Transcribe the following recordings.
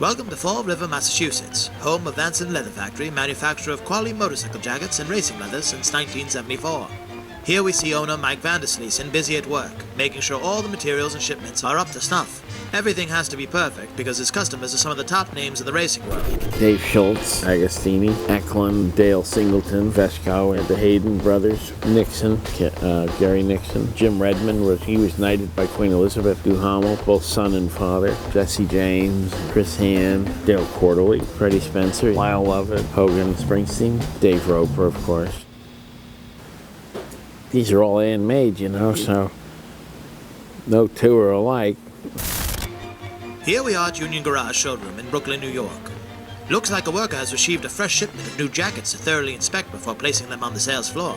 Welcome to Fall River, Massachusetts, home of Vanson Leather Factory, manufacturer of quality motorcycle jackets and racing leathers since 1974. Here we see owner Mike Vandersleesen busy at work, making sure all the materials and shipments are up to snuff. Everything has to be perfect because his customers are some of the top names in the racing world. Dave Schultz, Agostini, Eklund, Dale Singleton, Veshkow, and the Hayden brothers, Nixon, Gary Nixon, Jim Redmond, he was knighted by Queen Elizabeth, Duhamel, both son and father, Jesse James, Chris Hand, Dale Quarterly, Freddie Spencer, Lyle Lovett, Hogan Springsteen, Dave Roper, of course. These are all handmade, you know, so no two are alike. Here we are at Union Garage Showroom in Brooklyn, New York. Looks like a worker has received a fresh shipment of new jackets to thoroughly inspect before placing them on the sales floor.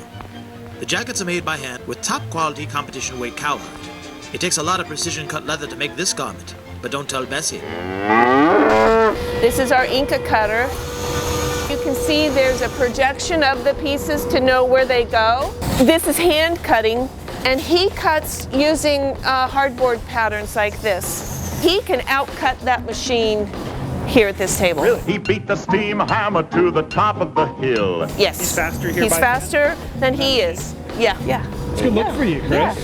The jackets are made by hand with top quality competition weight cowhide. It takes a lot of precision cut leather to make this garment, but don't tell Bessie. This is our Inca cutter. You can see there's a projection of the pieces to know where they go. This is hand cutting, and he cuts using hardboard patterns like this. He can outcut that machine here at this table. Really? He beat the steam hammer to the top of the hill. Yes. He's faster here. He's faster than he is. Yeah. It's a good look for you, Chris. Yeah.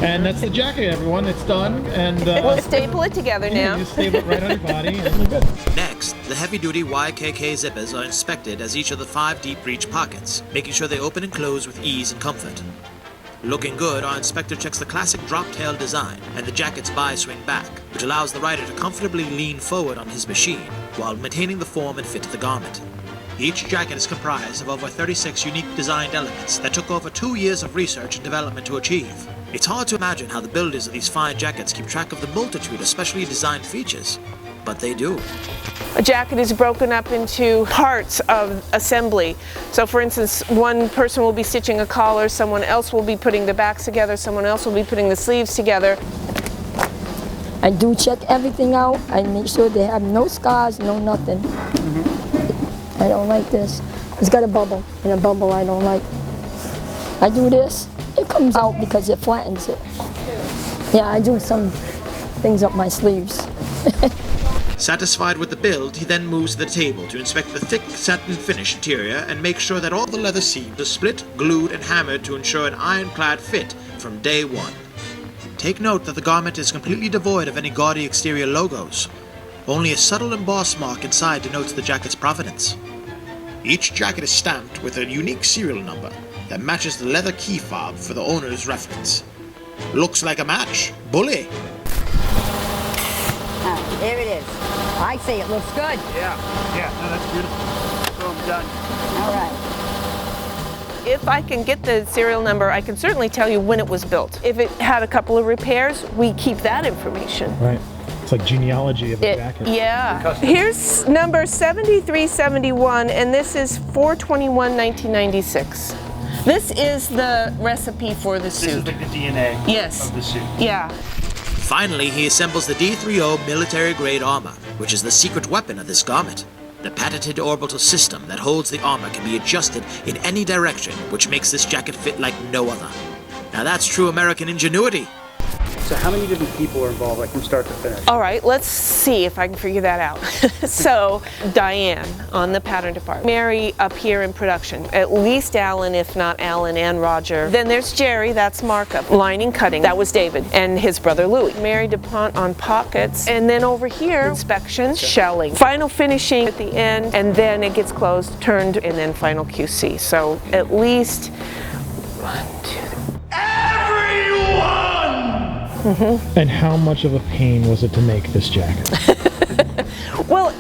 And that's the jacket, everyone. It's done. And we'll staple it together now. You just staple it right on your body, and we're good. Next, the heavy-duty YKK zippers are inspected as each of the 5 deep breech pockets, making sure they open and close with ease and comfort. Looking good, our inspector checks the classic drop-tail design and the jacket's bi-swing back, which allows the rider to comfortably lean forward on his machine while maintaining the form and fit of the garment. Each jacket is comprised of over 36 unique designed elements that took over 2 years of research and development to achieve. It's hard to imagine how the builders of these fine jackets keep track of the multitude of specially designed features, but they do. A jacket is broken up into parts of assembly. So for instance, one person will be stitching a collar, someone else will be putting the backs together, someone else will be putting the sleeves together. I do check everything out. I make sure they have no scars, no nothing. I don't like this. It's got a bubble, and a bubble I don't like. I do this, it comes out because it flattens it. Yeah, I do some things up my sleeves. Satisfied with the build, he then moves to the table to inspect the thick satin finish interior and make sure that all the leather seams are split, glued, and hammered to ensure an ironclad fit from day one. Take note that the garment is completely devoid of any gaudy exterior logos. Only a subtle embossed mark inside denotes the jacket's provenance. Each jacket is stamped with a unique serial number that matches the leather key fob for the owner's reference. Looks like a match. Bully! There it is. I say it looks good. Yeah, no, that's beautiful. Boom, done. All right. If I can get the serial number, I can certainly tell you when it was built. If it had a couple of repairs, we keep that information. Right. It's like genealogy of the jacket. Yeah. Here's number 7371, and this is 4/21/1996. This is the recipe for the suit. This is like the DNA Yes. of the suit. Yeah. Finally, he assembles the D30 military-grade armor, which is the secret weapon of this garment. The patented orbital system that holds the armor can be adjusted in any direction, which makes this jacket fit like no other. Now that's true American ingenuity. So how many different people are involved, like from start to finish? All right, let's see if I can figure that out. So, Diane on the pattern department. Mary up here in production. At least Alan, if not Alan and Roger. Then there's Jerry, that's markup. Lining cutting, that was David. And his brother Louis. Mary DuPont on pockets. And then over here, inspection, shelling. Final finishing at the end, and then it gets closed, turned, and then final QC. So, at least 1, 2, 3. And how much of a pain was it to make this jacket? Well,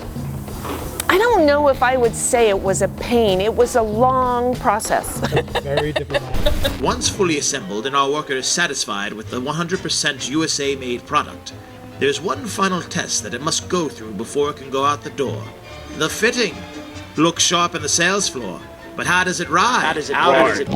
I don't know if I would say it was a pain. It was a long process. Very diplomatic. Once fully assembled and our worker is satisfied with the 100% USA-made product, there's one final test that it must go through before it can go out the door. The fitting. Looks sharp on the sales floor, but how does it ride? How does it ride?